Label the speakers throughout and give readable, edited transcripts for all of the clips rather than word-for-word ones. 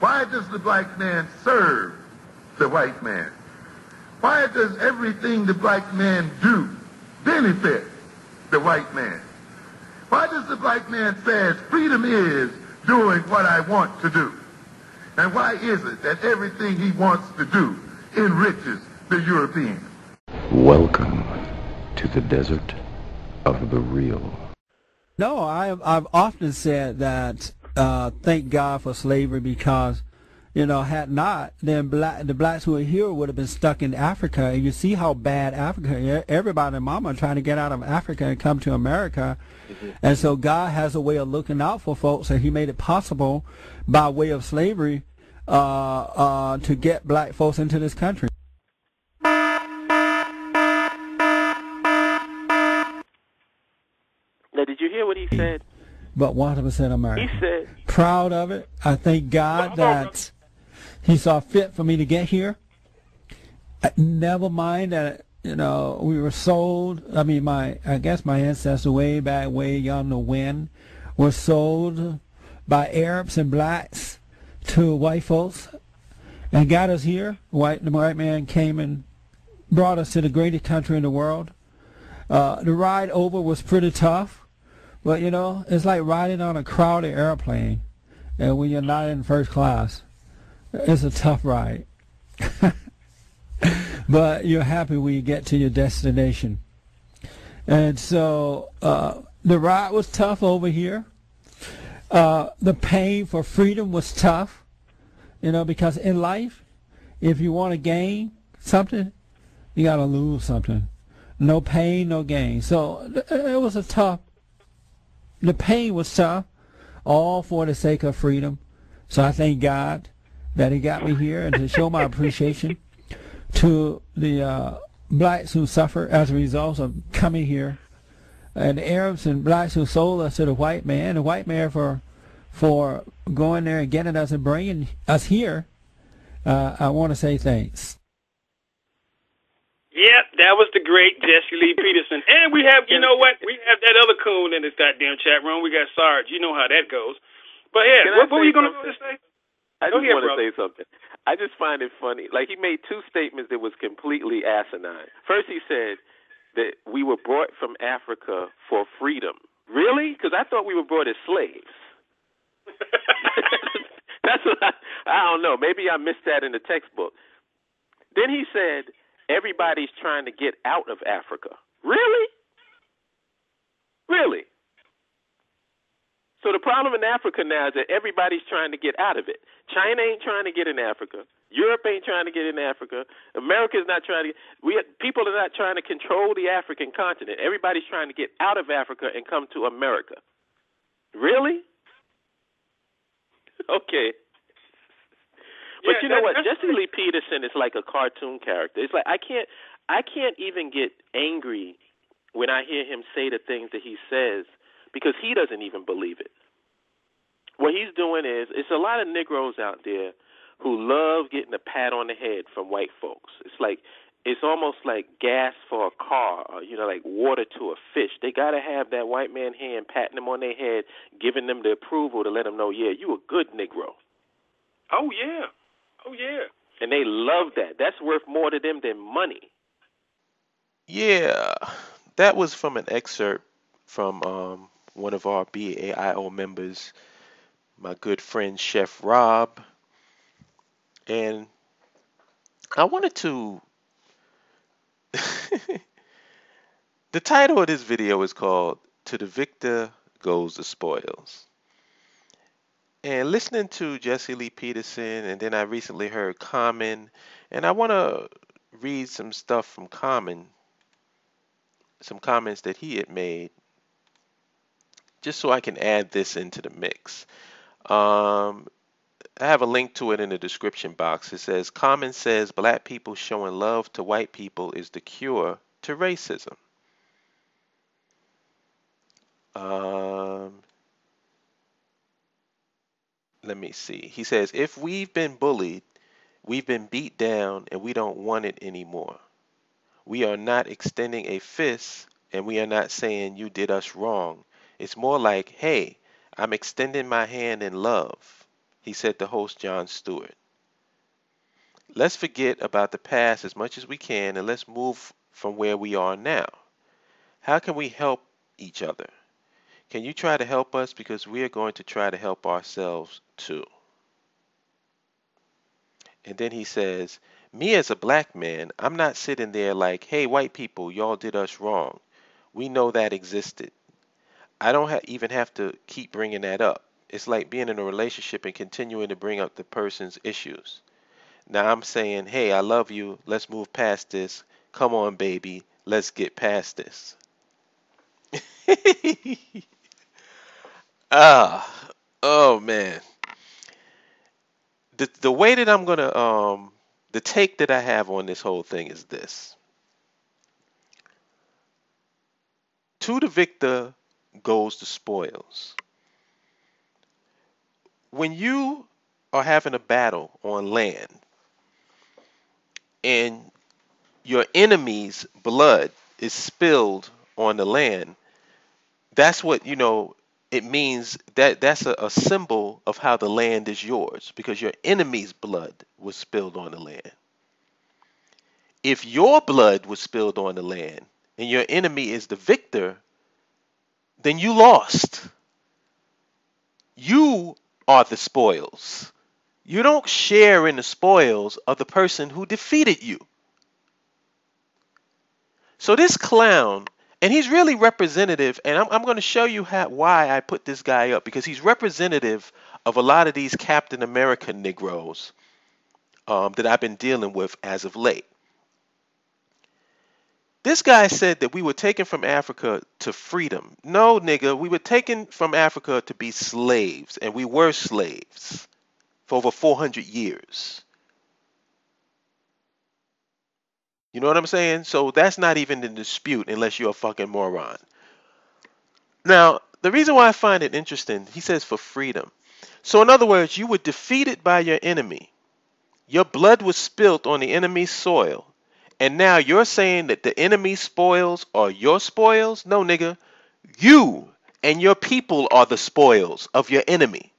Speaker 1: Why does the black man serve the white man? Why does everything the black man do benefit the white man? Why does the black man say freedom is doing what I want to do? And why is it that everything he wants to do enriches the European?
Speaker 2: Welcome to the desert of the real.
Speaker 3: No, I've often said that thank God for slavery because, you know, had not, then the blacks who are here would have been stuck in Africa. And you see how bad Africa, everybody and mama trying to get out of Africa and come to America. Mm-hmm. And so God has a way of looking out for folks, and he made it possible by way of slavery to get black folks into this country.
Speaker 4: Now, did you hear what he said?
Speaker 3: But 100% American.
Speaker 4: He said,
Speaker 3: proud of it. I thank God that he saw fit for me to get here. Never mind that, you know, we were sold. I mean, I guess my ancestors way back, way young to when, were sold by Arabs and blacks to white folks and got us here. The white man came and brought us to the greatest country in the world. The ride over was pretty tough. But, you know, it's like riding on a crowded airplane and when you're not in first class. It's a tough ride. But you're happy when you get to your destination. And so the ride was tough over here. The pain for freedom was tough, you know, because in life, if you want to gain something, you got to lose something. No pain, no gain. So it was a tough. The pain was tough, all for the sake of freedom. So I thank God that he got me here and to show my appreciation to the blacks who suffer as a result of coming here, and the Arabs and blacks who sold us to the white man for going there and getting us and bringing us here. I want to say thanks.
Speaker 5: Yep, that was the great Jesse Lee Peterson. And we have, you know what, we have that other coon in this goddamn chat room. We got Sarge. You know how that goes. But yeah, what were you going to say?
Speaker 4: I just want to say something. I just find it funny. Like, he made two statements that was completely asinine. First, he said that we were brought from Africa for freedom. Really? Because I thought we were brought as slaves. That's what I don't know. Maybe I missed that in the textbook. Then he said, everybody's trying to get out of Africa. Really? Really? So the problem in Africa now is that everybody's trying to get out of it. China ain't trying to get in Africa. Europe ain't trying to get in Africa. America's not trying to people are not trying to control the African continent. Everybody's trying to get out of Africa and come to America. Really? Okay. But you know what? Jesse Lee Peterson is like a cartoon character. It's like I can't even get angry when I hear him say the things that he says because he doesn't even believe it. What he's doing is, it's a lot of Negroes out there who love getting a pat on the head from white folks. It's almost like gas for a car, or, you know, like water to a fish. They got to have that white man hand patting them on their head, giving them the approval to let them know, yeah, you a good Negro.
Speaker 5: Oh, yeah. Oh, yeah.
Speaker 4: And they love that. That's worth more to them than money.
Speaker 6: Yeah, that was from an excerpt from one of our B.A.I.O. members, my good friend Chef Rob. And I wanted to... The title of this video is called To the Victor Goes the Spoils. And listening to Jesse Lee Peterson, and then I recently heard Common, and I want to read some stuff from Common, some comments that he had made, just so I can add this into the mix. I have a link to it in the description box. It says, Common says black people showing love to white people is the cure to racism. Let me see. He says, if we've been bullied, we've been beat down, and we don't want it anymore. We are not extending a fist, and we are not saying you did us wrong. It's more like, hey, I'm extending my hand in love. he said to host Jon Stewart. Let's forget about the past as much as we can and let's move from where we are now. How can we help each other? Can you try to help us? Because we are going to try to help ourselves too. And then he says, me as a black man, I'm not sitting there like, hey, white people, y'all did us wrong. We know that existed. I don't even have to keep bringing that up. It's like being in a relationship and continuing to bring up the person's issues. Now I'm saying, hey, I love you. Let's move past this. Come on, baby. Let's get past this. Oh man. The way that I'm gonna the take that I have on this whole thing is this. To the victor goes the spoils. When you are having a battle on land and your enemy's blood is spilled on the land, that's what, it means that's a symbol of how the land is yours because your enemy's blood was spilled on the land. If your blood was spilled on the land and your enemy is the victor, then you lost. You are the spoils. You don't share in the spoils of the person who defeated you. So this clown, and he's really representative, and I'm going to show you why I put this guy up, because he's representative of a lot of these Captain America Negroes that I've been dealing with as of late. This guy said that we were taken from Africa to freedom. No, nigga, we were taken from Africa to be slaves, and we were slaves for over 400 years. You know what I'm saying? So that's not even in dispute unless you're a fucking moron. Now, the reason why I find it interesting, he says for freedom. So in other words, you were defeated by your enemy. Your blood was spilt on the enemy's soil. And now you're saying that the enemy's spoils are your spoils? No, nigga. You and your people are the spoils of your enemy.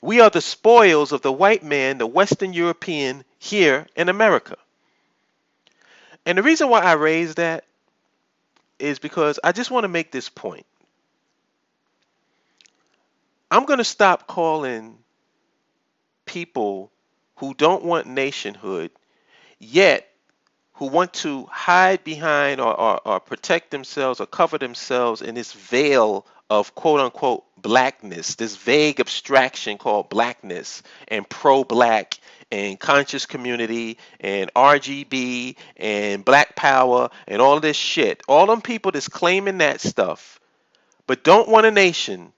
Speaker 6: We are the spoils of the white man, the Western European here in America. And the reason why I raise that is because I just want to make this point. I'm going to stop calling people who don't want nationhood, yet who want to hide behind or protect themselves or cover themselves in this veil of quote-unquote blackness, this vague abstraction called blackness and pro-black and conscious community and RGB and black power and all this shit. All them people that's claiming that stuff but don't want a nation,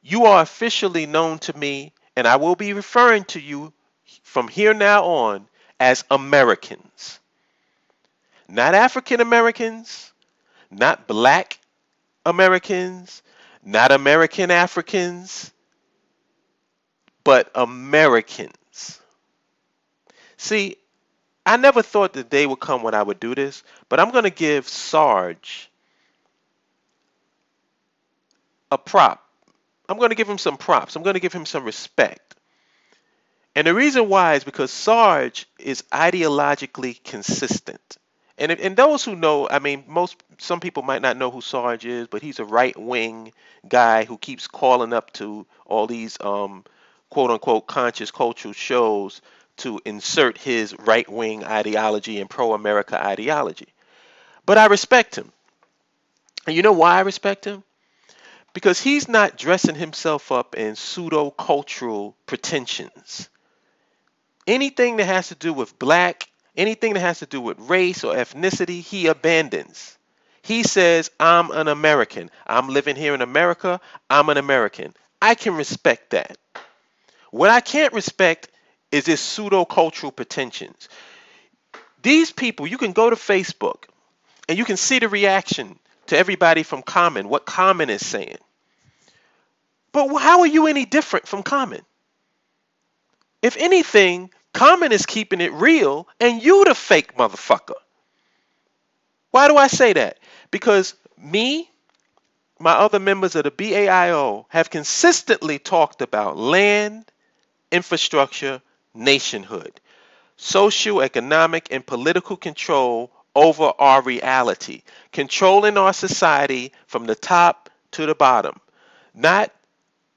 Speaker 6: you are officially known to me, and I will be referring to you from here now on as Americans. Not African Americans, not black Americans, not American Africans, but Americans. See, I never thought the day would come when I would do this, but I'm going to give Sarge a prop. I'm going to give him some props. I'm going to give him some respect. And the reason why is because Sarge is ideologically consistent. And those who know, I mean, some people might not know who Sarge is, but he's a right-wing guy who keeps calling up to all these quote-unquote conscious cultural shows to insert his right-wing ideology and pro-America ideology. But I respect him. And you know why I respect him? Because he's not dressing himself up in pseudo-cultural pretensions. Anything that has to do with black, anything that has to do with race or ethnicity, he abandons. He says, I'm an American. I'm living here in America. I'm an American. I can respect that. What I can't respect is this pseudo-cultural pretensions. These people, you can go to Facebook and you can see the reaction to everybody from Common, what Common is saying. But how are you any different from Common? If anything, Common is keeping it real and you the fake motherfucker. Why do I say that? Because me, my other members of the B.A.I.O. have consistently talked about land, infrastructure, nationhood. Social, economic, and political control over our reality. Controlling our society from the top to the bottom. Not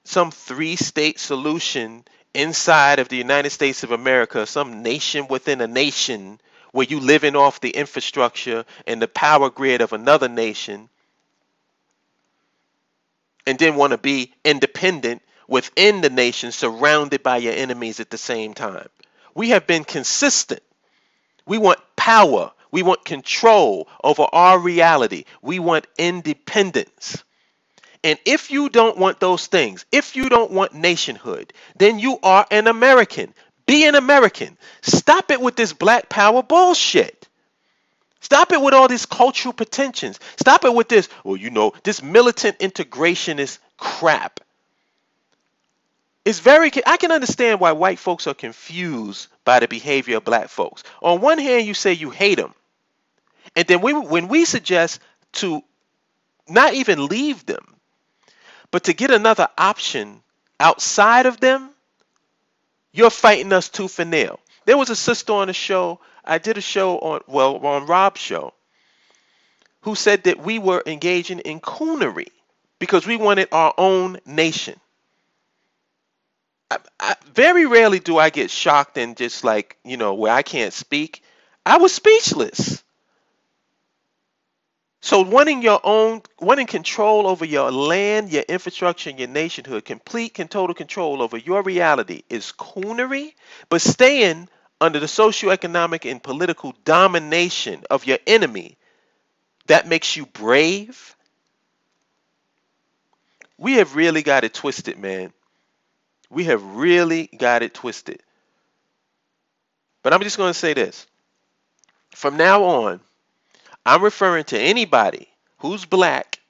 Speaker 6: some three-state solution inside of the United States of America, some nation within a nation where you living off the infrastructure and the power grid of another nation, and then want to be independent within the nation surrounded by your enemies at the same time. We have been consistent. We want power. We want control over our reality. We want independence. And if you don't want those things, if you don't want nationhood, then you are an American. Be an American. Stop it with this black power bullshit. Stop it with all these cultural pretensions. Stop it with this, well, you know, this militant integrationist crap. I can understand why white folks are confused by the behavior of black folks. On one hand, you say you hate them. And then when we suggest to not even leave them, but to get another option outside of them, you're fighting us tooth and nail. There was a sister on the show, I did a show on Rob's show, who said that we were engaging in coonery because we wanted our own nation. Very rarely do I get shocked and just like, where I can't speak. I was speechless. So wanting control over your land, your infrastructure, and your nationhood, complete and total control over your reality is coonery, but staying under the socioeconomic and political domination of your enemy, that makes you brave. We have really got it twisted, man. We have really got it twisted. But I'm just going to say this. From now on, I'm referring to anybody who's black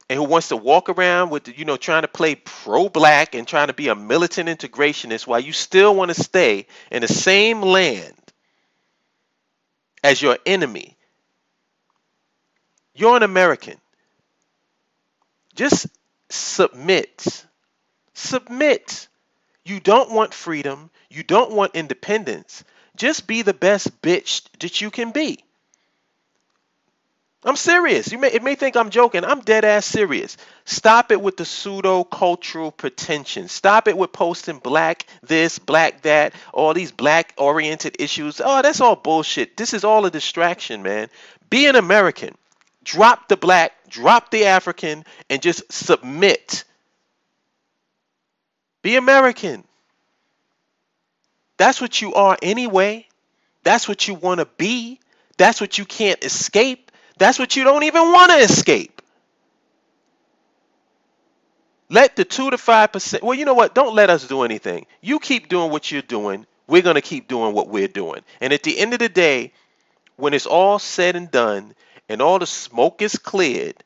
Speaker 6: and who wants to walk around with, trying to play pro-black and trying to be a militant integrationist while you still want to stay in the same land as your enemy. You're an American. Just submit. Submit. You don't want freedom. You don't want independence. Just be the best bitch that you can be. I'm serious. It may think I'm joking. I'm dead ass serious. Stop it with the pseudo cultural pretensions. Stop it with posting black this, black that, all these black oriented issues. Oh, that's all bullshit. This is all a distraction, man. Be an American. Drop the black, drop the African, and just submit. Be American. That's what you are anyway. That's what you want to be. That's what you can't escape. That's what you don't even want to escape. Let the 2 to 5%. Well, you know what? Don't let us do anything. You keep doing what you're doing. We're going to keep doing what we're doing. And at the end of the day, when it's all said and done and all the smoke is cleared,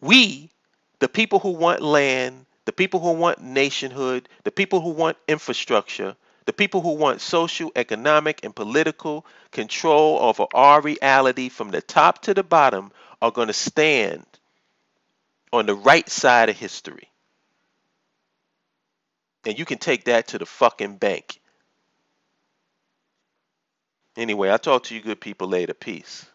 Speaker 6: we, the people who want land, the people who want nationhood, the people who want infrastructure, the people who want social, economic, and political control over our reality from the top to the bottom are going to stand on the right side of history. And you can take that to the fucking bank. Anyway, I'll talk to you good people later. Peace.